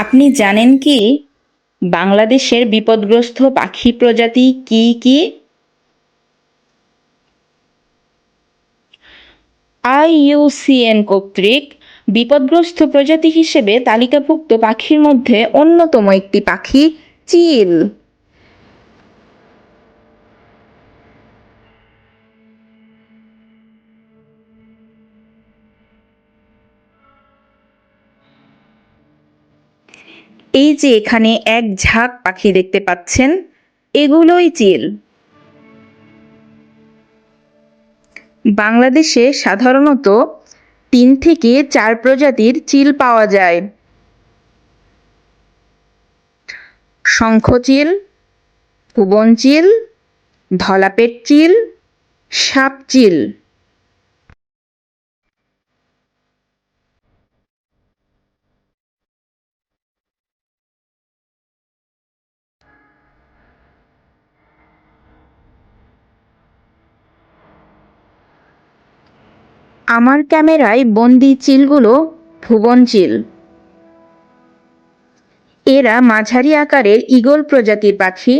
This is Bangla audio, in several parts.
আপনি জানেন কি বাংলাদেশের বিপদগ্রস্ত পাখি প্রজাতি কি কি? আইইউসিএন কর্তৃক বিপদগ্রস্ত প্রজাতি হিসেবে তালিকাভুক্ত পাখির মধ্যে অন্যতম একটি পাখি চিল। এই যে এখানে এক ঝাঁক পাখি দেখতে পাচ্ছেন, এগুলোই চিল। বাংলাদেশে সাধারণত ৩ থেকে ৪ প্রজাতির চিল পাওয়া যায়। শঙ্খচিল, ভুবনচিল, ধলাপেট চিল, সাপচিল। আমার ক্যামেরায় বন্দি চিলগুলো ভুবন চিল। এরা মাঝারি আকারের ঈগল প্রজাতির পাখি।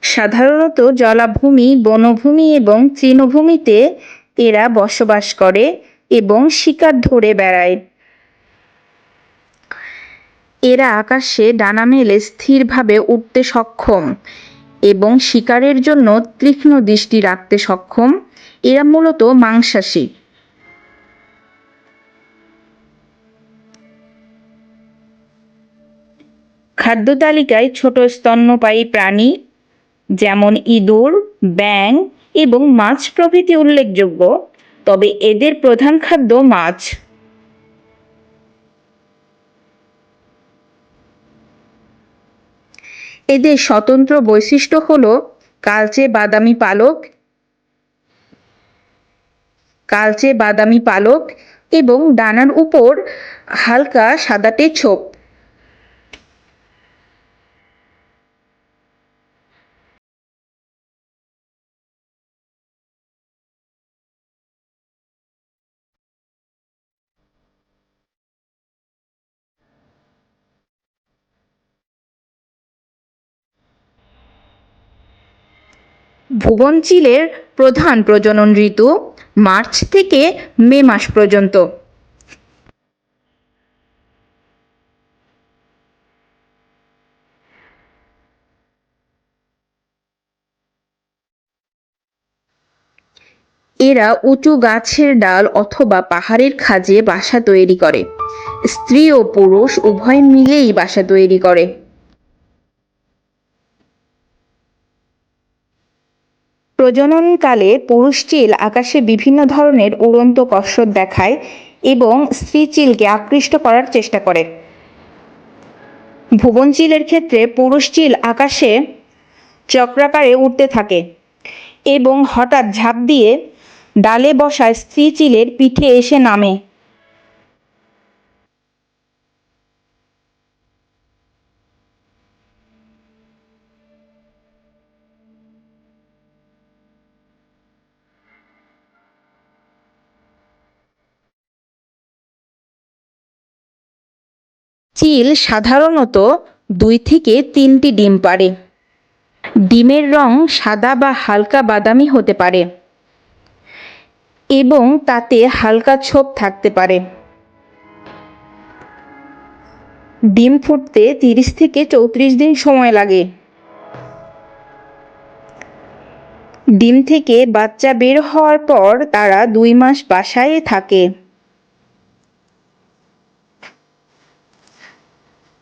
সাধারণত জলাভূমি, বনভূমি এবং তৃণভূমিতে এরা বসবাস করে এবং শিকার ধরে বেড়ায়। এরা আকাশে ডানা মেলে স্থিরভাবে উড়তে সক্ষম এবং শিকারের জন্য তীক্ষ্ণ দৃষ্টি রাখতে সক্ষম। এরা মূলত মাংসাশী। খাদ্য তালিকায় ছোট স্তন্যপায়ী প্রাণী যেমন ইঁদুর, ব্যাঙ এবং মাছ প্রভৃতি উল্লেখযোগ্য, তবে এদের প্রধান খাদ্য মাছ। এদের স্বতন্ত্র বৈশিষ্ট্য হল কালচে বাদামি পালক এবং ডানার উপর হালকা সাদাটে ছোপ। ভুবন চিলের প্রধান প্রজনন ঋতু মার্চ থেকে মে মাস পর্যন্ত। এরা উঁচু গাছের ডাল অথবা পাহাড়ের খাঁজে বাসা তৈরি করে। স্ত্রী ও পুরুষ উভয় মিলেই বাসা তৈরি করে। প্রজননকালে পুরুষ চিল আকাশে বিভিন্ন ধরনের উড়ন্ত কসরত দেখায় এবং স্ত্রী চিলকে আকৃষ্ট করার চেষ্টা করে। ভুবন চিলের ক্ষেত্রে পুরুষ চিল আকাশে চক্রাকারে উড়তে থাকে এবং হঠাৎ ঝাঁপ দিয়ে ডালে বসা স্ত্রী চিলের পিঠে এসে নামে। চিল সাধারণত ২ থেকে ৩টি ডিম পাড়ে। ডিমের রং সাদা বা হালকা বাদামি হতে পারে এবং তাতে হালকা ছোপ থাকতে পারে। ডিম ফুটতে ৩০ থেকে ৩৪ দিন সময় লাগে। ডিম থেকে বাচ্চা বের হওয়ার পর তারা ২ মাস বাসায় থাকে।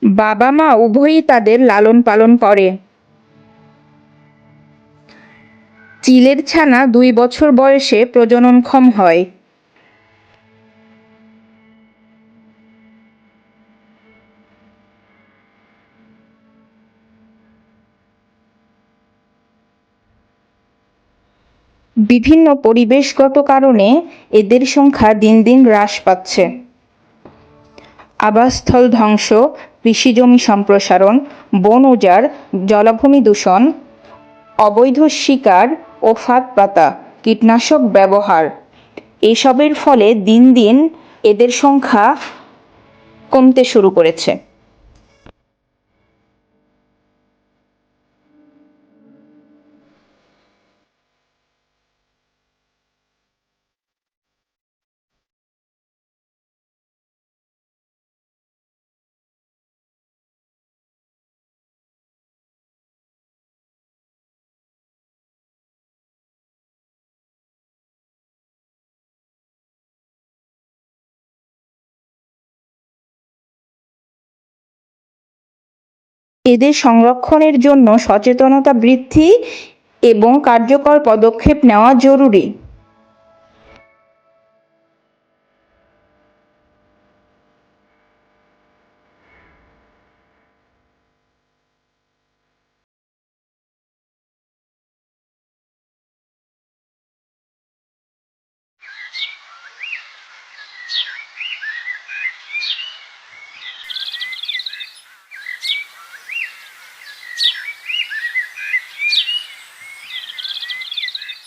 বাবা মা উভয়ই তাদের লালন পালন করে। চিলের ছানা ২ বছর বয়সে প্রজননক্ষম হয়। বিভিন্ন পরিবেশগত কারণে এদের সংখ্যা দিন দিন হ্রাস পাচ্ছে। আবাসস্থল ধ্বংস, কৃষিজমি সম্প্রসারণ, বন উজাড়, জলাভূমি দূষণ, অবৈধ শিকার ও ফাঁদ পাতা, কীটনাশক ব্যবহার, এসবের ফলে দিন দিন এদের সংখ্যা কমতে শুরু করেছে। এদের সংরক্ষণের জন্য সচেতনতা বৃদ্ধি এবং কার্যকর পদক্ষেপ নেওয়া জরুরি।